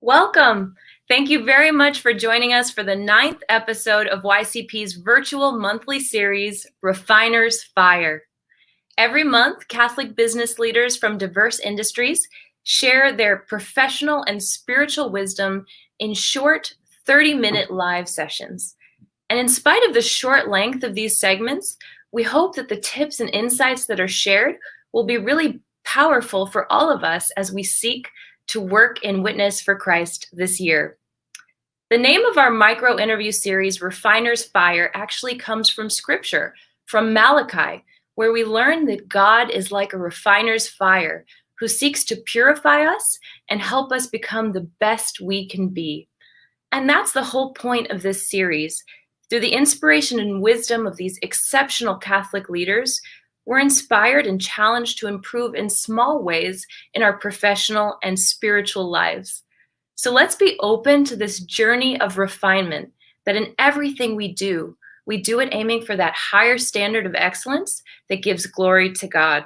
Welcome. Thank you very much for joining us for the 9th episode of YCP's virtual monthly series, Refiner's Fire. Every month, Catholic business leaders from diverse industries share their professional and spiritual wisdom in short 30-minute live sessions. And in spite of the short length of these segments, we hope that the tips and insights that are shared will be really powerful for all of us as we seek to work in witness for Christ this year. The name of our micro interview series, Refiner's Fire, actually comes from scripture, from Malachi, where we learn that God is like a refiner's fire who seeks to purify us and help us become the best we can be. And that's the whole point of this series. Through the inspiration and wisdom of these exceptional Catholic leaders, we're inspired and challenged to improve in small ways in our professional and spiritual lives. So let's be open to this journey of refinement, that in everything we do it aiming for that higher standard of excellence that gives glory to God.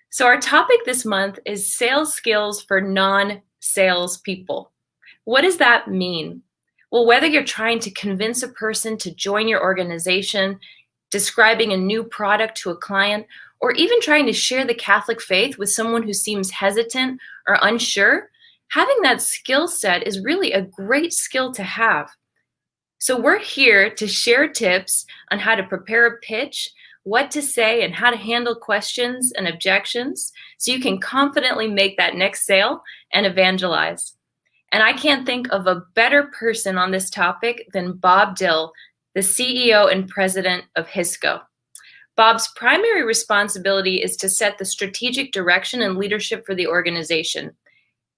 So our topic this month is sales skills for non-sales people. What does that mean? Well, whether you're trying to convince a person to join your organization, describing a new product to a client, or even trying to share the Catholic faith with someone who seems hesitant or unsure, having that skill set is really a great skill to have. So we're here to share tips on how to prepare a pitch, what to say, and how to handle questions and objections so you can confidently make that next sale and evangelize. And I can't think of a better person on this topic than Bob Dill, the CEO and president of Hisco. Bob's primary responsibility is to set the strategic direction and leadership for the organization.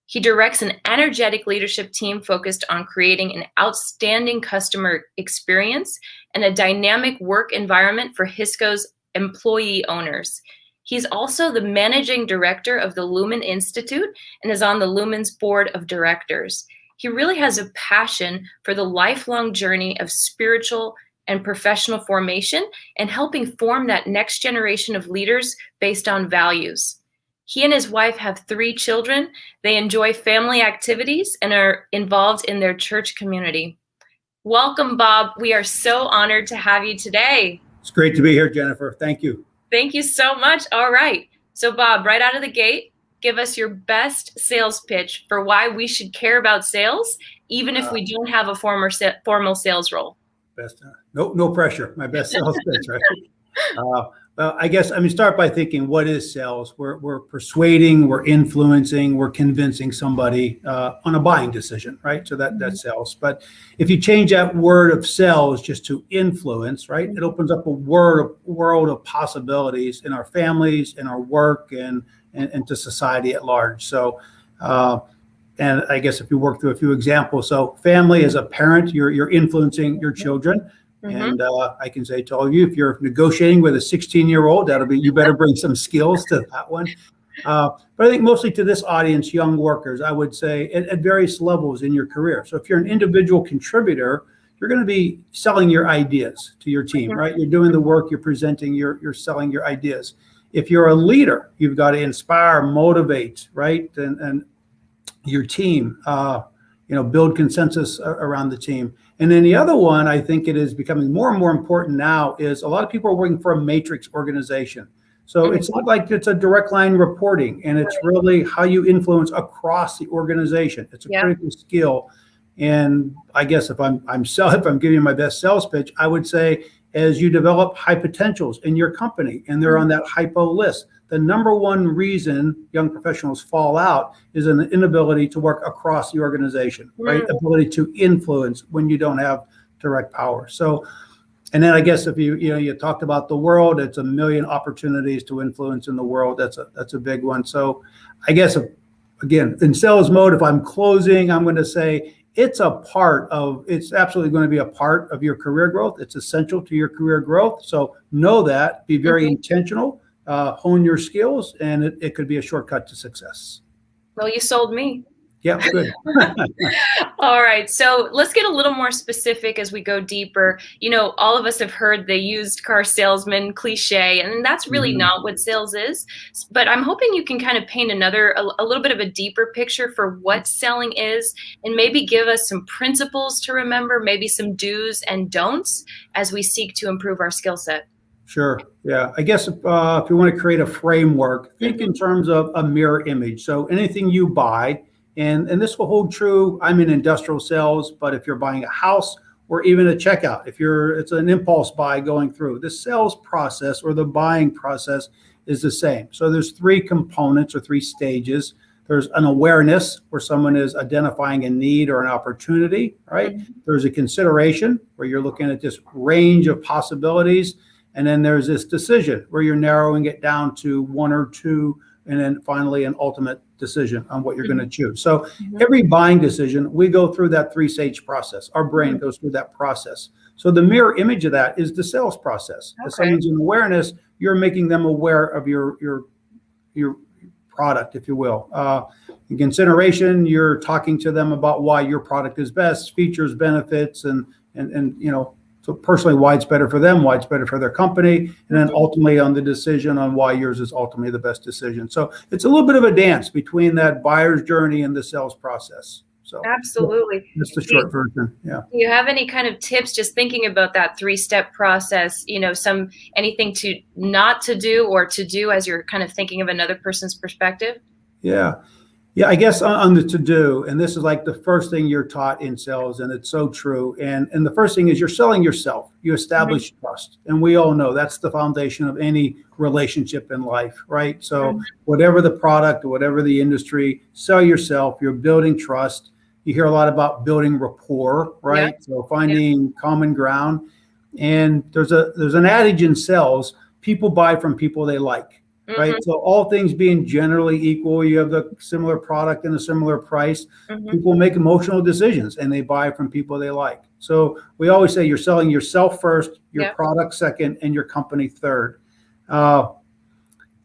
He directs an energetic leadership team focused on creating an outstanding customer experience and a dynamic work environment for Hisco's employee owners. He's also the managing director of the Lumen Institute and is on the Lumen's board of directors. He really has a passion for the lifelong journey of spiritual and professional formation and helping form that next generation of leaders based on values. He and his wife have 3 children. They enjoy family activities and are involved in their church community. Welcome, Bob. We are so honored to have you today. It's great to be here, Jennifer. Thank you. Thank you so much. All right. So, Bob, right out of the gate, give us your best sales pitch for why we should care about sales, even if we don't have a formal sales role. No pressure. My best sales pitch, right? Well, I guess start by thinking, what is sales? We're persuading, we're influencing, we're convincing somebody on a buying decision, right? So that's sales. But if you change that word of sales just to influence, right, it opens up a world of possibilities in our families, in our work, and to society at large. So, and I guess if you work through a few examples, so family, as a parent, you're influencing your children. And I can say to all of you, if you're negotiating with a 16-year-old, you better bring some skills to that one. But I think mostly to this audience, young workers, I would say at various levels in your career. So if you're an individual contributor, you're going to be selling your ideas to your team, right? You're doing the work, you're presenting, you're selling your ideas. If you're a leader, you've got to inspire, motivate, right? And your team, build consensus around the team. And then the other one, I think it is becoming more and more important now, is a lot of people are working for a matrix organization. So it's not like it's a direct line reporting, and it's really how you influence across the organization. It's a critical skill. And I guess if I'm giving my best sales pitch, I would say, as you develop high potentials in your company and they're on that hypo list, the number one reason young professionals fall out is an inability to work across the organization, right? Ability to influence when you don't have direct power. So, and then I guess if you talked about the world, it's a million opportunities to influence in the world. That's a big one. So I guess, again, in sales mode, if I'm closing, I'm going to say, it's absolutely going to be a part of your career growth. It's essential to your career growth. So know that, be very intentional, hone your skills, and it could be a shortcut to success. Well, you sold me. Yeah, good. All right. So let's get a little more specific as we go deeper. All of us have heard the used car salesman cliche, and that's really Mhm. not what sales is. But I'm hoping you can kind of paint a little bit of a deeper picture for what selling is, and maybe give us some principles to remember, maybe some do's and don'ts as we seek to improve our skill set. Sure. Yeah. I guess if you want to create a framework, think in Mhm. terms of a mirror image. So anything you buy, and this will hold true. I'm in industrial sales, but if you're buying a house or even a checkout, it's an impulse buy going through, the sales process or the buying process is the same. So there's three components or three stages. There's an awareness where someone is identifying a need or an opportunity, right? Mhm. There's a consideration where you're looking at this range of possibilities. And then there's this decision where you're narrowing it down to one or two, and then finally an ultimate decision on what you're going to Mhm. choose. So Mhm. every buying decision, we go through that three-stage process. Our brain Mhm. goes through that process. So the mirror image of that is the sales process. If Okay. someone's in awareness, you're making them aware of your product, if you will. In consideration, you're talking to them about why your product is best, features, benefits, and so personally why it's better for them, why it's better for their company, and then Mhm. ultimately on the decision on why yours is ultimately the best decision. So it's a little bit of a dance between that buyer's journey and the sales process. So yeah, Absolutely. that's the Do you, short version. Yeah. do you have any kind of tips just thinking about that three-step process, anything to not to do or to do as you're kind of thinking of another person's perspective? Yeah. Yeah, I guess on the to do, and this is like the first thing you're taught in sales, and it's so true. And the first thing is you're selling yourself. You Mhm. establish trust, and we all know that's the foundation of any relationship in life, right? So Mhm. whatever the product or whatever the industry, sell yourself. You're building trust. You hear a lot about building rapport, Yeah. right? So Yeah. finding common ground. And there's an adage in sales: people buy from people they like, Mhm. right? So all things being generally equal, you have the similar product and a similar price. Mhm. People make emotional decisions and they buy from people they like. So we always say you're selling yourself first, your Yeah. product second, and your company third. Uh,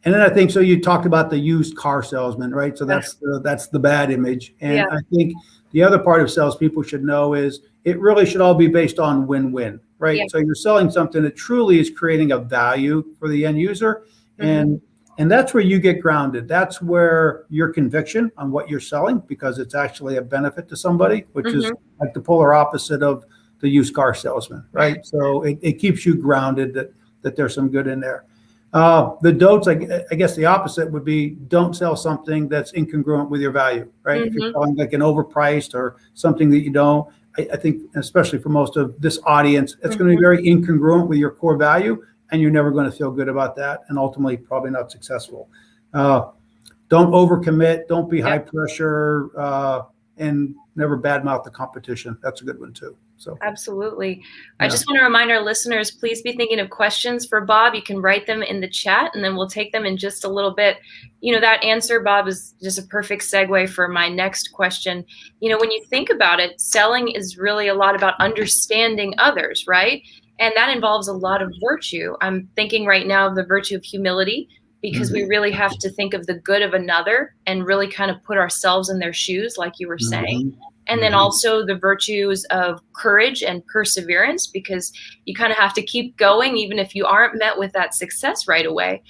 and then I think so. You talked about the used car salesman, right? So Yeah. that's the bad image. Yeah. And I think the other part of salespeople should know is it really should all be based on win-win, Yeah. right? So you're selling something that truly is creating a value for the end user, Mhm. and that's where you get grounded. That's where your conviction on what you're selling, because it's actually a benefit to somebody, which is Mhm. like the polar opposite of the used car salesman, right? So it keeps you grounded that there's some good in there. The don'ts, I guess the opposite would be don't sell something that's incongruent with your value, right? If you're Mhm. selling like an overpriced or something that you don't, I think, especially for most of this audience, it's going to be Mhm. very incongruent with your core value, and you're never going to feel good about that, and ultimately probably not successful. Uh, don't overcommit, don't be Yeah. high pressure, and never badmouth the competition. That's a good one too. So, Absolutely. I yeah. just want to remind our listeners, please be thinking of questions for Bob. You can write them in the chat and then we'll take them in just a little bit. That answer, Bob, is just a perfect segue for my next question. When you think about it, selling is really a lot about understanding others, right? And that involves a lot of virtue. I'm thinking right now of the virtue of humility because we Mhm. really have to think of the good of another and really kind of put ourselves in their shoes, like you were saying. Mhm. And then Mhm. also the virtues of courage and perseverance, because you kind of have to keep going even if you aren't met with that success right away.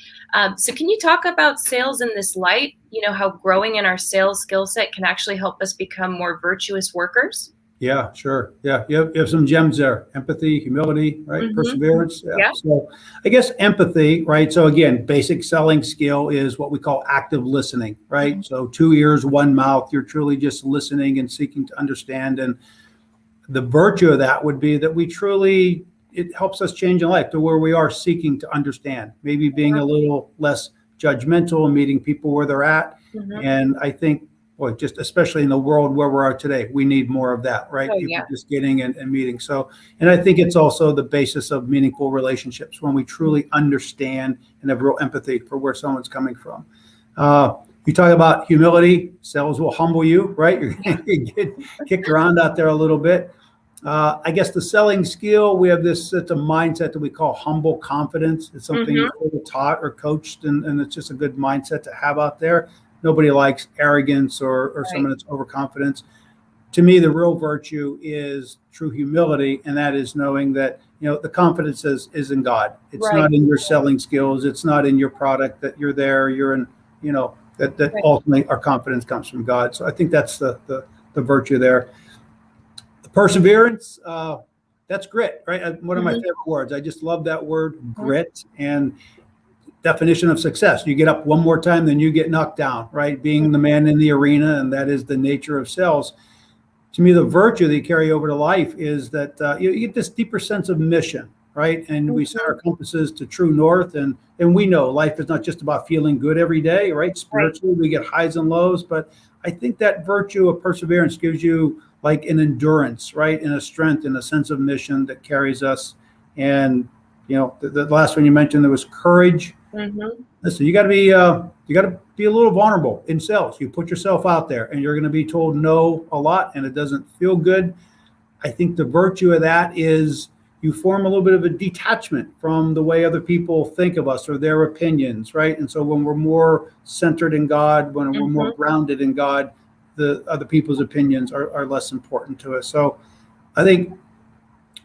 So can you talk about sales in this light? How growing in our sales skill set can actually help us become more virtuous workers? Yeah, sure. Yeah, you have some gems there. Empathy, humility, right? Mm-hmm. Perseverance. Yeah. Yeah. So I guess empathy, right? So again, basic selling skill is what we call active listening, right? Mhm. So two ears, one mouth. You're truly just listening and seeking to understand. And the virtue of that would be that we truly, it helps us change in life to where we are seeking to understand, maybe being a little less judgmental and meeting people where they're at. Mhm. And I think, boy, just especially in the world where we are today, we need more of that, right? Oh, People yeah. just getting and meeting. So, and I think it's also the basis of meaningful relationships when we truly understand and have real empathy for where someone's coming from. You talk about humility, sales will humble you, right? You're going to get kicked around out there a little bit. I guess the selling skill, we have it's a mindset that we call humble confidence. It's something Mhm. you're sort of taught or coached, and it's just a good mindset to have out there. nobody likes arrogance or Right. someone that's overconfident. To me, the real virtue is true humility, and that is knowing that the confidence is in God. It's Right. not in your selling skills. It's not in your product that you're there. You're in that Right. ultimately our confidence comes from God. So I think that's the virtue there. The perseverance, that's grit, right? One of my favorite words. I just love that word, grit, and definition of success. You get up one more time, then you get knocked down, right? Being the man in the arena, and that is the nature of sales. To me, the virtue that you carry over to life is that you get this deeper sense of mission, right? And we set our compasses to true north, and we know life is not just about feeling good every day, right? Spiritually, we get highs and lows, but I think that virtue of perseverance gives you like an endurance, right? And a strength and a sense of mission that carries us. And the last one you mentioned, there was courage. Listen, you got to be a little vulnerable in sales. You put yourself out there, and you're going to be told no a lot, and it doesn't feel good. I think the virtue of that is you form a little bit of a detachment from the way other people think of us or their opinions, right? And so when we're more centered in God, when we're more grounded in God, the other people's opinions are less important to us. So I think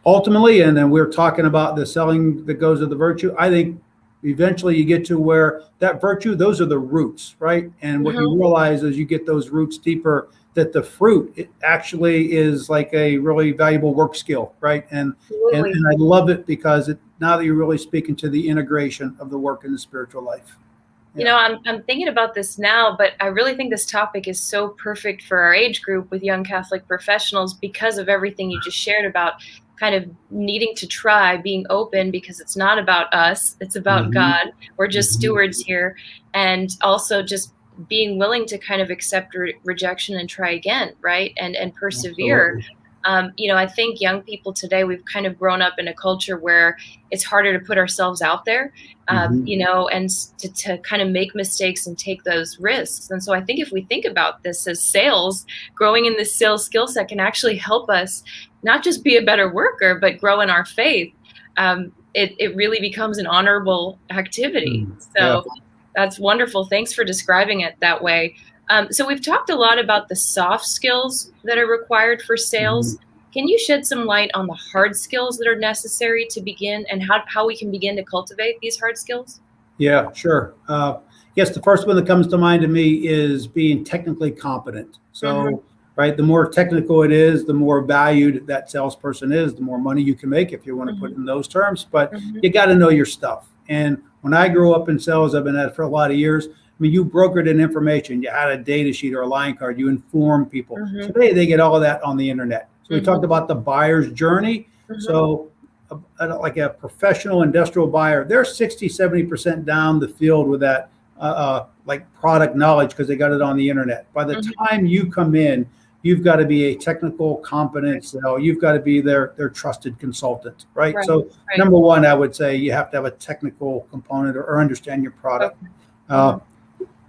ultimately, and then we're talking about the selling that goes with the virtue, I think eventually you get to where that virtue, those are the roots, right? And what you realize as you get those roots deeper, that the fruit, it actually is like a really valuable work skill, right? And I love it because now that you're really speaking to the integration of the work and the spiritual life. I'm thinking about this now, but I really think this topic is so perfect for our age group with young Catholic professionals because of everything you just shared about kind of needing to try, being open, because it's not about us, it's about God. We're just stewards here. And also just being willing to kind of accept rejection and try again, right? And persevere. I think young people today, we've kind of grown up in a culture where it's harder to put ourselves out there, and to kind of make mistakes and take those risks. And so I think if we think about this as sales, growing in this sales skill set can actually help us not just be a better worker, but grow in our faith. It really becomes an honorable activity. So that's wonderful. Thanks for describing it that way. So we've talked a lot about the soft skills that are required for sales. Can you shed some light on the hard skills that are necessary to begin, and how we can begin to cultivate these hard skills? Yeah, sure. Yes, the first one that comes to mind to me is being technically competent. So, right, the more technical it is, the more valued that salesperson is, the more money you can make, if you want to put it in those terms. But you got to know your stuff. And when I grew up in sales, I've been at it for a lot of years. I mean, you brokered an information, you had a data sheet or a line card, you inform people. Today, they get all of that on the internet. So we talked about the buyer's journey. So like a professional industrial buyer, they're 60, 70% down the field with that like product knowledge because they got it on the internet. By the time you come in, you've got to be a technical, competent seller. You've got to be their trusted consultant, right? So number one, I would say you have to have a technical component or understand your product.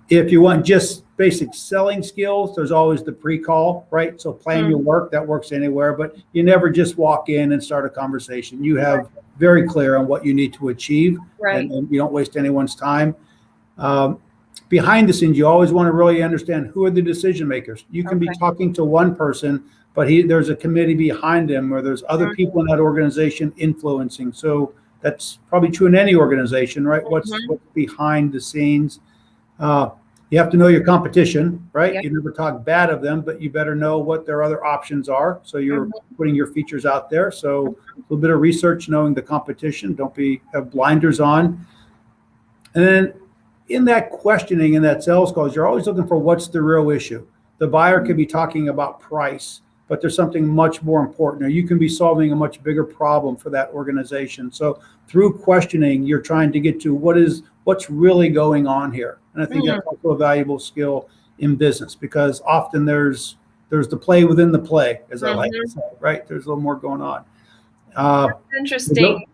If you want just basic selling skills, there's always the pre-call, right? So plan your work, that works anywhere, but you never just walk in and start a conversation. You have very clear on what you need to achieve, and you don't waste anyone's time. Behind the scenes, you always want to really understand who are the decision makers. You can be talking to one person, but there's a committee behind him, or there's other people in that organization influencing. So that's probably true in any organization, right? What's behind the scenes? You have to know your competition, right? You never talk bad of them, but you better know what their other options are. So you're putting your features out there. So a little bit of research, knowing the competition. Don't have blinders on. And then in that questioning, in that sales calls, you're always looking for what's the real issue. The buyer could be talking about price, but there's something much more important, or you can be solving a much bigger problem for that organization. So through questioning, you're trying to get to what's really going on here. And I think that's also a valuable skill in business, because often there's the play within the play, as I like to say, right? There's a little more going on. That's interesting.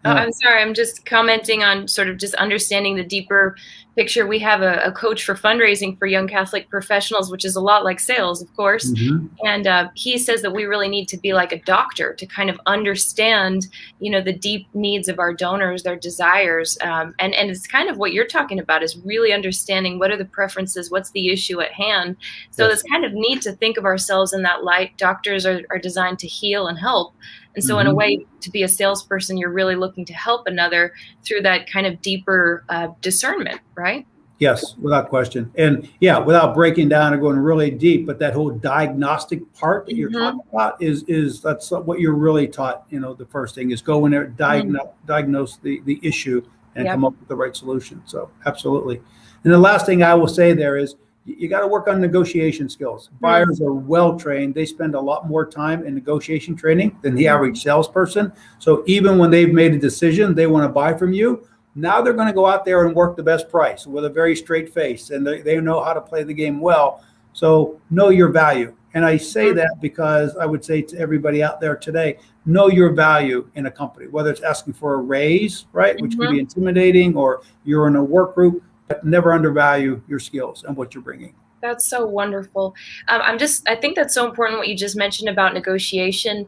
Oh, Yeah. I'm sorry. I'm just commenting on sort of just understanding the deeper picture. We have a coach for fundraising for young Catholic professionals, which is a lot like sales, of course. Hmm. And he says that we really need to be like a doctor to kind of understand, the deep needs of our donors, their desires. And it's kind of what you're talking about is really understanding what are the preferences, what's the issue at hand. So Yes. it's kind of neat to think of ourselves in that light. Doctors are designed to heal and help. And so in a Hmm. way, to be a salesperson, you're really looking to help another through that kind of deeper discernment, right? Yes, without question. And yeah, without breaking down and going really deep, but that whole diagnostic part that you're Mm-hmm. talking about is that's what you're really taught. The first thing is go in there, diagnose the issue and Yep. come up with the right solution. So absolutely. And the last thing I will say there is you got to work on negotiation skills. Buyers are well trained. They spend a lot more time in negotiation training than the average salesperson. So even when they've made a decision, they want to buy from you. Now they're going to go out there and work the best price with a very straight face, and they know how to play the game well. So know your value. And I say that because I would say to everybody out there today, know your value in a company, whether it's asking for a raise, right, which can Mm-hmm. be intimidating, or you're in a work group, but never undervalue your skills and what you're bringing. That's so wonderful. I think that's so important what you just mentioned about negotiation.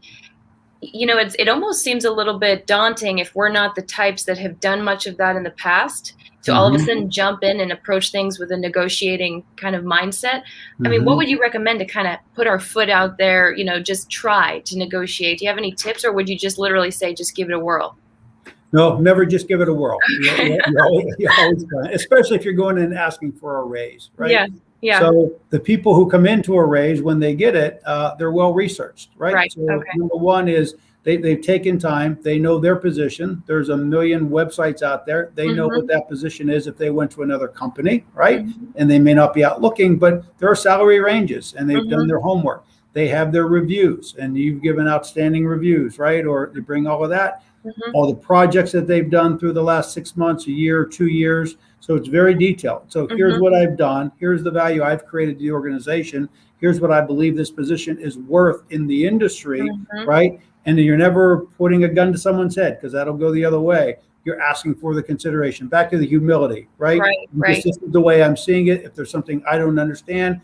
It almost seems a little bit daunting if we're not the types that have done much of that in the past to all of a Hmm. sudden jump in and approach things with a negotiating kind of mindset. I mean, what Hmm. would you recommend to kind of put our foot out there, just try to negotiate? Do you have any tips, or would you just literally say, just give it a whirl? No, never just give it a whirl. Okay. You always can, especially if you're going in and asking for a raise, right? Yeah. Yeah. So the people who come into a raise, when they get it, they're well researched, right? Right. So Okay. number one is they've taken time. They know their position. There's a million websites out there. They know what Mm-hmm. that position is if they went to another company, right? Mm-hmm. And they may not be out looking, but there are salary ranges, and they've done Mm-hmm. their homework. They have their reviews, and you've given outstanding reviews, right? Or they bring all of that, Mm-hmm. all the projects that they've done through the last 6 months, a year, 2 years. So it's very detailed. So here's Mm-hmm. what I've done. Here's the value I've created to the organization. Here's what I believe this position is worth in the industry, Mm-hmm. right? And you're never putting a gun to someone's head, because that'll go the other way. You're asking for the consideration. Back to the humility, right? Right. Because Right. this is the way I'm seeing it. If there's something I don't understand,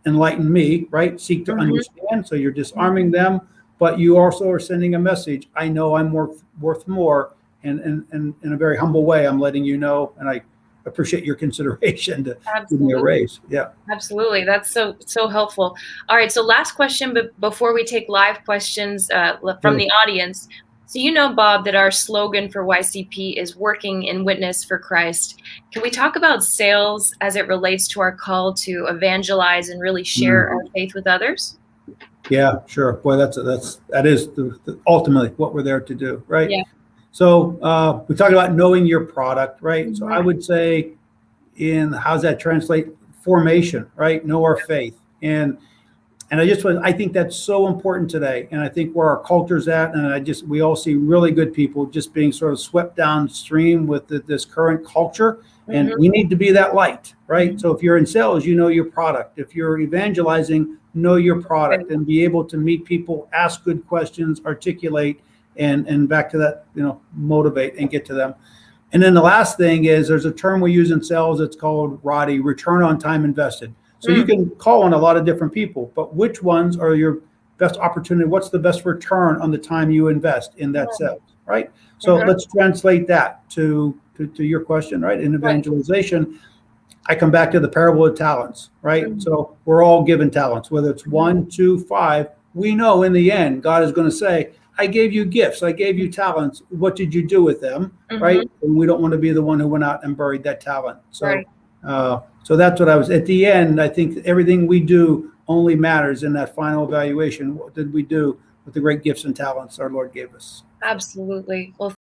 enlighten me, right? Seek to Mm-hmm. understand. So you're disarming them, but you also are sending a message. I know I'm worth more, and in a very humble way, I'm letting you know, and I appreciate your consideration to give me a Absolutely. raise. Yeah. Absolutely. That's so helpful. All right. So last question, but before we take live questions from Sure. the audience. So Bob, that our slogan for YCP is working in witness for Christ. Can we talk about sales as it relates to our call to evangelize and really share our Mm. faith with others? Yeah, sure. Boy, that is ultimately what we're there to do, right? Yeah. So we talked about knowing your product, right? So I Mhm. would say, in how's that translate? Formation, right? Know our faith. And I think that's so important today. And I think where our culture's at, and we all see really good people just being sort of swept downstream with this current culture. And Mhm. we need to be that light, right? Mhm. So if you're in sales, you know your product. If you're evangelizing, know your product and be able to meet people, ask good questions, articulate, and back to that, motivate and get to them. And then the last thing is, there's a term we use in sales. It's called ROTI, return on time invested. So you Mm. can call on a lot of different people, but which ones are your best opportunity? What's the best return on the time you invest in that sales, right? So Uh-huh. let's translate that to your question, right? In Right. evangelization, I come back to the parable of talents, right? Mhm. So we're all given talents, whether it's Mhm. 1, 2, 5. We know in the end, God is going to say, I gave you gifts, I gave you talents. What did you do with them, right? Mhm. And we don't want to be the one who went out and buried that talent. Right. So that's what I was. At the end, I think everything we do only matters in that final evaluation. What did we do with the great gifts and talents our Lord gave us? Absolutely. Well,